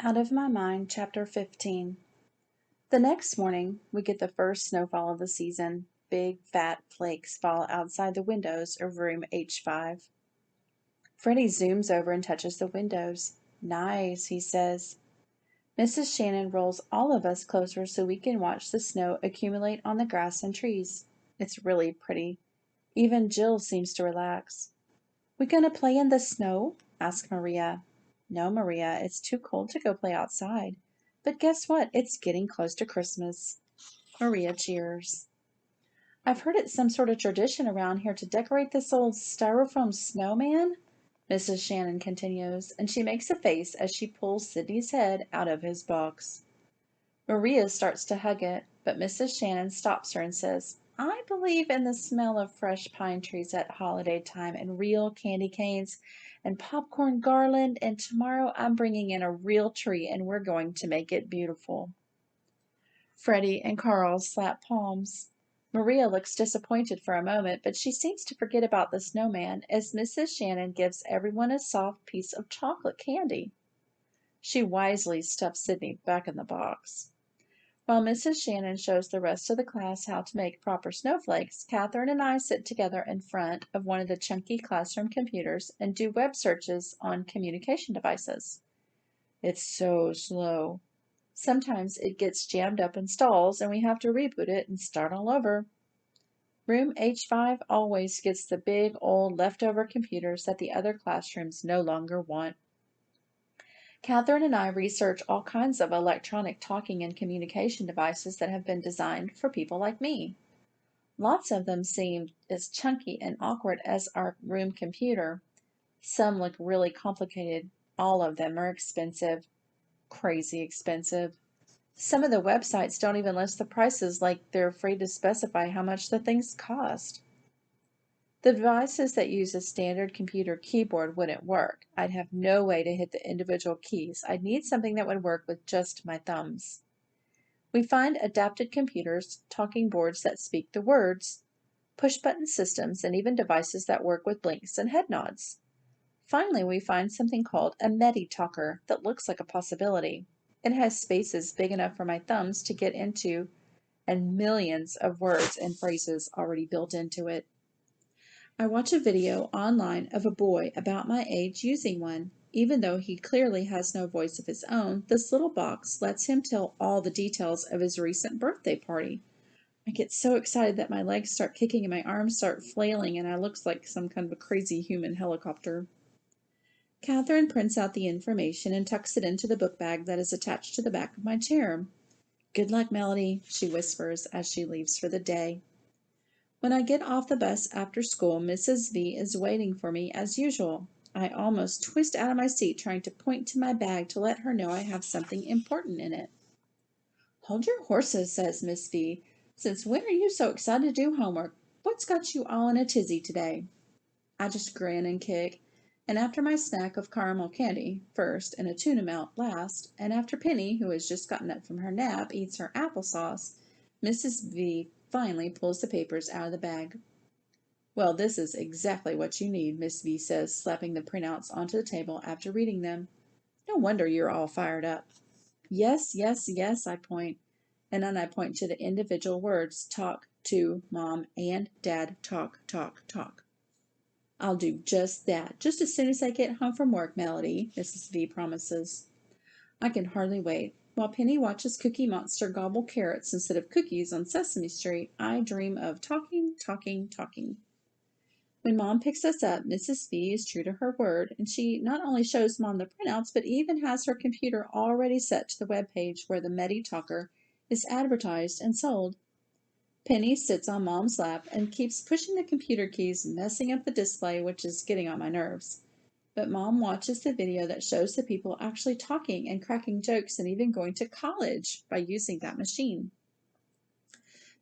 Out of My Mind, Chapter 15. The next morning, we get the first snowfall of the season. Big, fat flakes fall outside the windows of room H5. Freddie zooms over and touches the windows. Nice, he says. Mrs. Shannon rolls all of us closer so we can watch the snow accumulate on the grass and trees. It's really pretty. Even Jill seems to relax. "We gonna play in the snow?" asked Maria. "No, Maria, it's too cold to go play outside. But guess what? It's getting close to Christmas." Maria cheers. "I've heard it's some sort of tradition around here to decorate this old styrofoam snowman," Mrs. Shannon continues, and she makes a face as she pulls Sydney's head out of his box. Maria starts to hug it, but Mrs. Shannon stops her and says, "I believe in the smell of fresh pine trees at holiday time and real candy canes and popcorn garland, and tomorrow I'm bringing in a real tree and we're going to make it beautiful." Freddie and Carl slap palms. Maria looks disappointed for a moment, but she seems to forget about the snowman as Mrs. Shannon gives everyone a soft piece of chocolate candy. She wisely stuffs Sydney back in the box. While Mrs. Shannon shows the rest of the class how to make proper snowflakes, Catherine and I sit together in front of one of the chunky classroom computers and do web searches on communication devices. It's so slow. Sometimes it gets jammed up and stalls and we have to reboot it and start all over. Room H5 always gets the big old leftover computers that the other classrooms no longer want. Catherine and I research all kinds of electronic talking and communication devices that have been designed for people like me. Lots of them seem as chunky and awkward as our room computer. Some look really complicated. All of them are expensive. Crazy expensive. Some of the websites don't even list the prices, like they're afraid to specify how much the things cost. The devices that use a standard computer keyboard wouldn't work. I'd have no way to hit the individual keys. I'd need something that would work with just my thumbs. We find adapted computers, talking boards that speak the words, push-button systems, and even devices that work with blinks and head nods. Finally, we find something called a Medi-Talker that looks like a possibility. It has spaces big enough for my thumbs to get into and millions of words and phrases already built into it. I watch a video online of a boy about my age using one. Even though he clearly has no voice of his own, this little box lets him tell all the details of his recent birthday party. I get so excited that my legs start kicking and my arms start flailing and I look like some kind of a crazy human helicopter. Catherine prints out the information and tucks it into the book bag that is attached to the back of my chair. "Good luck, Melody," she whispers as she leaves for the day. When I get off the bus after school, Mrs. V is waiting for me as usual. I almost twist out of my seat trying to point to my bag to let her know I have something important in it. "Hold your horses," says Miss V. "Since when are you so excited to do homework? What's got you all in a tizzy today?" I just grin and kick, and after my snack of caramel candy first and a tuna melt last, and after Penny, who has just gotten up from her nap, eats her applesauce, Mrs. V finally pulls the papers out of the bag. "Well, this is exactly what you need," Miss V says, slapping the printouts onto the table after reading them. "No wonder you're all fired up." "Yes, yes, yes," I point, and then I point to the individual words, talk to Mom and Dad, talk, talk, talk. "I'll do just that, just as soon as I get home from work, Melody," Mrs. V promises. I can hardly wait. While Penny watches Cookie Monster gobble carrots instead of cookies on Sesame Street, I dream of talking, talking, talking. When Mom picks us up, Mrs. V is true to her word, and she not only shows Mom the printouts, but even has her computer already set to the web page where the Medi-Talker is advertised and sold. Penny sits on Mom's lap and keeps pushing the computer keys, messing up the display, which is getting on my nerves. But Mom watches the video that shows the people actually talking and cracking jokes and even going to college by using that machine.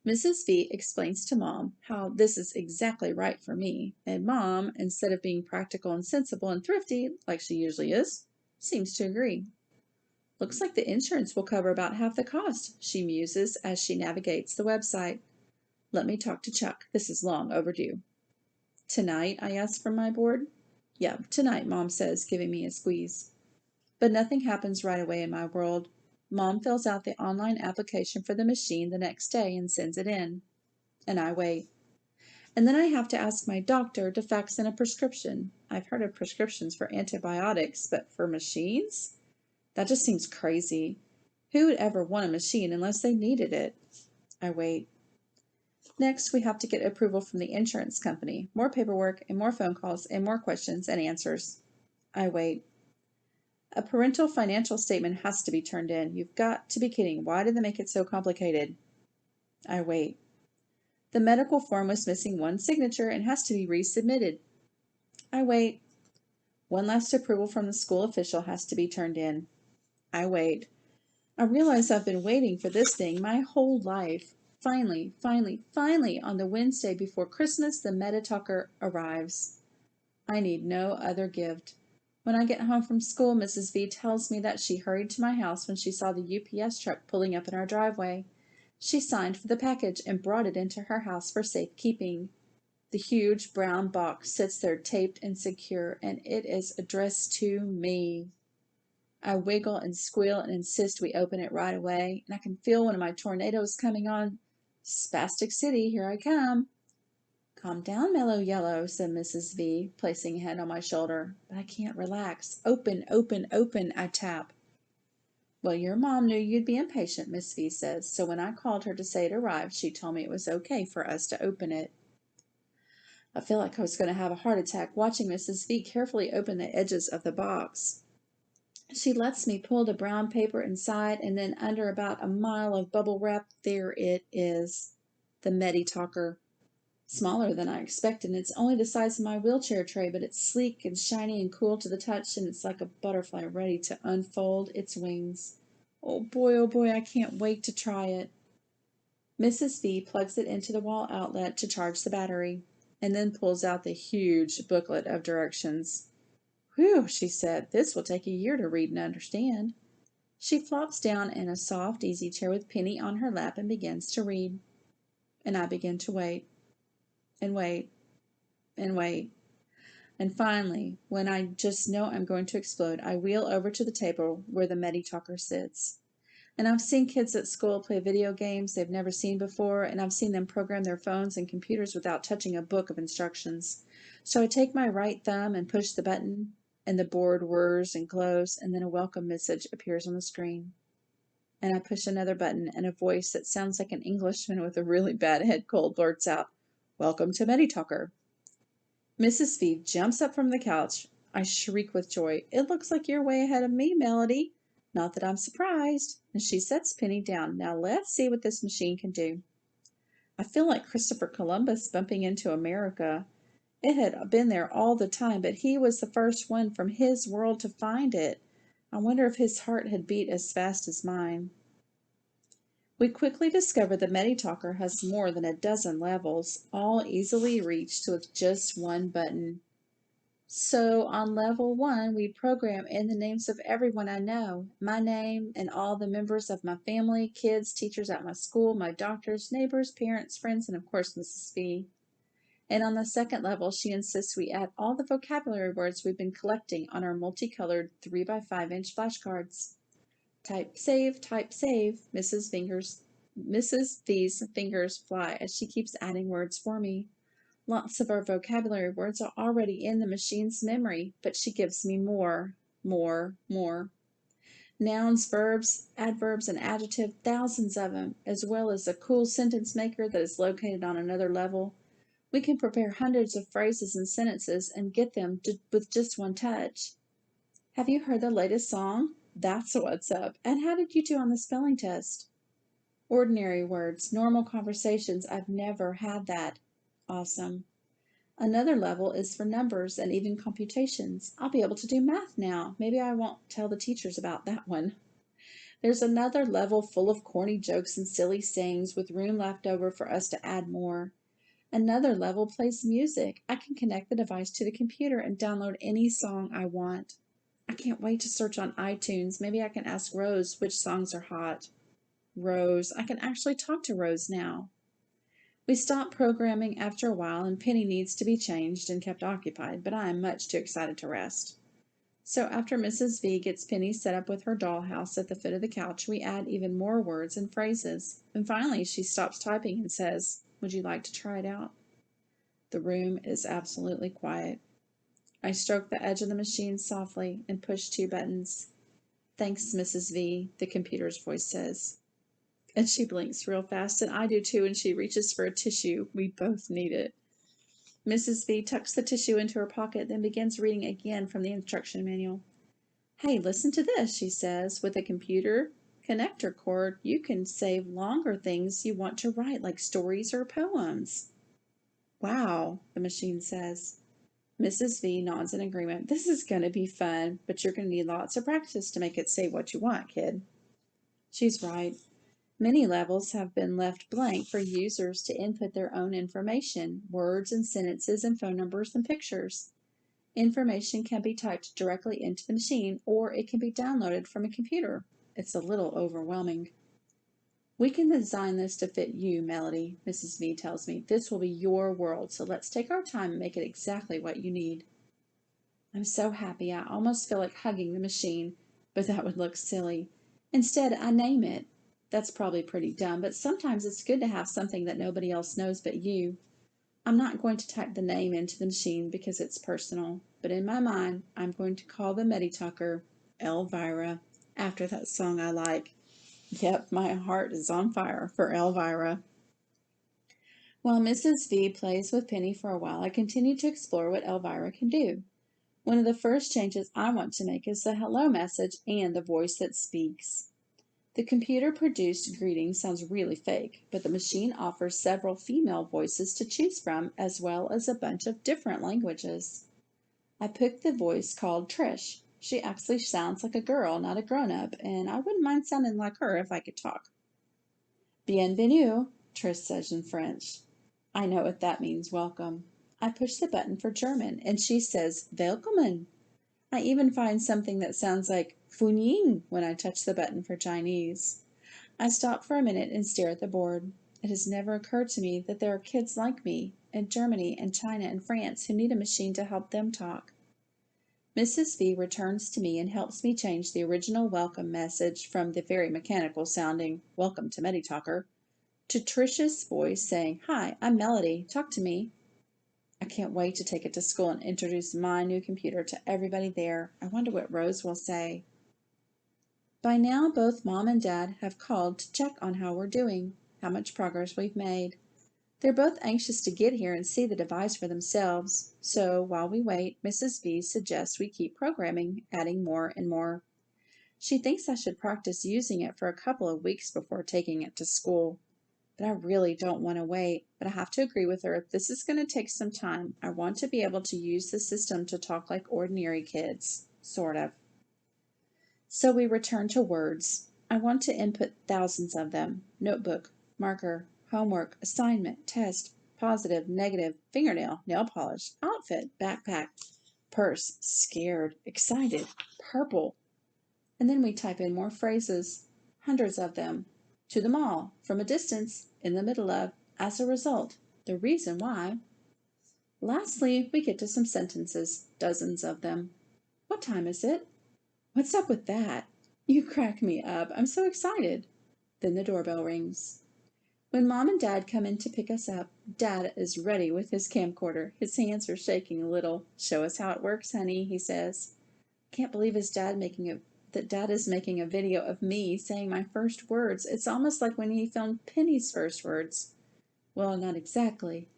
Mrs. V explains to Mom how this is exactly right for me, and Mom, instead of being practical and sensible and thrifty, like she usually is, seems to agree. "Looks like the insurance will cover about half the cost," she muses as she navigates the website. "Let me talk to Chuck. This is long overdue." "Tonight?" I ask from my board. "Yeah, tonight," Mom says, giving me a squeeze. But nothing happens right away in my world. Mom fills out the online application for the machine the next day and sends it in. And I wait. And then I have to ask my doctor to fax in a prescription. I've heard of prescriptions for antibiotics, but for machines? That just seems crazy. Who would ever want a machine unless they needed it? I wait. Next, we have to get approval from the insurance company. More paperwork and more phone calls and more questions and answers. I wait. A parental financial statement has to be turned in. You've got to be kidding. Why did they make it so complicated? I wait. The medical form was missing one signature and has to be resubmitted. I wait. One last approval from the school official has to be turned in. I wait. I realize I've been waiting for this thing my whole life. Finally, on the Wednesday before Christmas, the Metatalker arrives. I need no other gift. When I get home from school, Mrs. V tells me that she hurried to my house when she saw the UPS truck pulling up in our driveway. She signed for the package and brought it into her house for safekeeping. The huge brown box sits there taped and secure, and it is addressed to me. I wiggle and squeal and insist we open it right away, and I can feel one of my tornadoes coming on. Spastic City, here I come. Calm down, Mellow Yellow, said Mrs. V, placing a hand on my shoulder. But I can't relax. Open, I tap. Well, your mom knew you'd be impatient, Miss V says, so when I called her to say it arrived, she told me it was okay for us to open it. I feel like I was going to have a heart attack watching Mrs. V carefully open the edges of the box. She lets me pull the brown paper inside, and then under about a mile of bubble wrap, there it is. The Medi-Talker. Smaller than I expected, and it's only the size of my wheelchair tray, but it's sleek and shiny and cool to the touch, and it's like a butterfly ready to unfold its wings. Oh boy, I can't wait to try it. Mrs. V plugs it into the wall outlet to charge the battery, and then pulls out the huge booklet of directions. Whew, she said, this will take a year to read and understand. She flops down in a soft easy chair with Penny on her lap and begins to read. And I begin to wait, and wait, and wait. And finally, when I just know I'm going to explode, I wheel over to the table where the Medi-Talker sits. And I've seen kids at school play video games they've never seen before, and I've seen them program their phones and computers without touching a book of instructions. So I take my right thumb and push the button, and the board whirs and glows, and then a welcome message appears on the screen. And I push another button, and a voice that sounds like an Englishman with a really bad head cold blurts out, "Welcome to Medi-Talker." Mrs. V jumps up from the couch. I shriek with joy. "It looks like you're way ahead of me, Melody. Not that I'm surprised." And she sets Penny down. "Now let's see what this machine can do." I feel like Christopher Columbus bumping into America. It had been there all the time, but he was the first one from his world to find it. I wonder if his heart had beat as fast as mine. We quickly discover the Medi-Talker has more than a dozen levels, all easily reached with just one button. So on level 1, we program in the names of everyone I know, my name and all the members of my family, kids, teachers at my school, my doctors, neighbors, parents, friends, and of course Mrs. V. And on the second level, she insists we add all the vocabulary words we've been collecting on our multicolored 3x5-inch flashcards. Type save, Mrs. V's fingers fly as she keeps adding words for me. Lots of our vocabulary words are already in the machine's memory, but she gives me more. Nouns, verbs, adverbs, and adjectives, thousands of them, as well as a cool sentence maker that is located on another level. We can prepare hundreds of phrases and sentences and get them with just one touch. Have you heard the latest song? That's what's up. And how did you do on the spelling test? Ordinary words, normal conversations. I've never had that. Awesome. Another level is for numbers and even computations. I'll be able to do math now. Maybe I won't tell the teachers about that one. There's another level full of corny jokes and silly sayings with room left over for us to add more. Another level plays music. I can connect the device to the computer and download any song I want. I can't wait to search on iTunes. Maybe I can ask Rose which songs are hot. Rose. I can actually talk to Rose now. We stopped programming after a while, and Penny needs to be changed and kept occupied, but I am much too excited to rest. So after Mrs. V gets Penny set up with her dollhouse at the foot of the couch, we add even more words and phrases. And finally, she stops typing and says, "Would you like to try it out?" The room is absolutely quiet. I stroke the edge of the machine softly and push two buttons. "Thanks, Mrs. V," the computer's voice says. And she blinks real fast, and I do too, and she reaches for a tissue. We both need it. Mrs. V tucks the tissue into her pocket, then begins reading again from the instruction manual. "Hey, listen to this," she says. "With a computer connector cord, you can save longer things you want to write, like stories or poems." "Wow," the machine says. Mrs. V nods in agreement. "This is going to be fun, but you're going to need lots of practice to make it say what you want, kid." She's right. Many levels have been left blank for users to input their own information, words and sentences and phone numbers and pictures. Information can be typed directly into the machine, or it can be downloaded from a computer. It's a little overwhelming. "We can design this to fit you, Melody," Mrs. V tells me. "This will be your world, so let's take our time and make it exactly what you need." I'm so happy I almost feel like hugging the machine, but that would look silly. Instead, I name it. That's probably pretty dumb, but sometimes it's good to have something that nobody else knows but you. I'm not going to type the name into the machine because it's personal, but in my mind, I'm going to call the Meditaker Elvira, after that song I like. Yep, my heart is on fire for Elvira. While Mrs. V plays with Penny for a while, I continue to explore what Elvira can do. One of the first changes I want to make is the hello message and the voice that speaks. The computer-produced greeting sounds really fake, but the machine offers several female voices to choose from, as well as a bunch of different languages. I picked the voice called Trish. She actually sounds like a girl, not a grown-up, and I wouldn't mind sounding like her if I could talk. "Bienvenue," Trish says in French. I know what that means, welcome. I push the button for German, and she says, "Willkommen." I even find something that sounds like "Funying" when I touch the button for Chinese. I stop for a minute and stare at the board. It has never occurred to me that there are kids like me in Germany and China and France who need a machine to help them talk. Mrs. V returns to me and helps me change the original welcome message from the very mechanical sounding "Welcome to Meditalker" to Trish's voice saying, "Hi, I'm Melody. Talk to me." I can't wait to take it to school and introduce my new computer to everybody there. I wonder what Rose will say. By now, both Mom and Dad have called to check on how we're doing, how much progress we've made. They're both anxious to get here and see the device for themselves, so while we wait, Mrs. V suggests we keep programming, adding more and more. She thinks I should practice using it for a couple of weeks before taking it to school. But I really don't want to wait, but I have to agree with her. This is going to take some time. I want to be able to use the system to talk like ordinary kids, sort of. So we return to words. I want to input thousands of them. Notebook, marker, homework, assignment, test, positive, negative, fingernail, nail polish, outfit, backpack, purse, scared, excited, purple. And then we type in more phrases, hundreds of them. To the mall, from a distance, in the middle of, as a result, the reason why. Lastly, we get to some sentences, dozens of them. What time is it? What's up with that? You crack me up. I'm so excited. Then the doorbell rings. When Mom and Dad come in to pick us up, Dad is ready with his camcorder. His hands are shaking a little. "Show us how it works, honey," he says. Can't believe that Dad is making a video of me saying my first words. It's almost like when he filmed Penny's first words. Well, not exactly.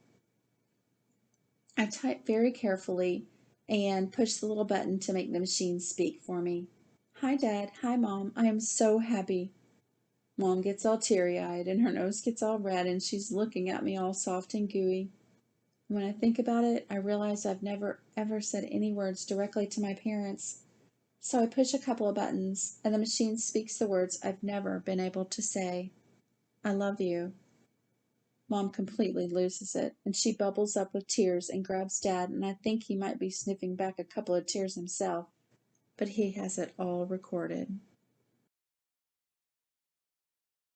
I type very carefully and push the little button to make the machine speak for me. "Hi, Dad. Hi, Mom. I am so happy." Mom gets all teary-eyed and her nose gets all red and she's looking at me all soft and gooey. When I think about it, I realize I've never ever said any words directly to my parents. So I push a couple of buttons and the machine speaks the words I've never been able to say. "I love you." Mom completely loses it, and she bubbles up with tears and grabs Dad, and I think he might be sniffing back a couple of tears himself, but he has it all recorded.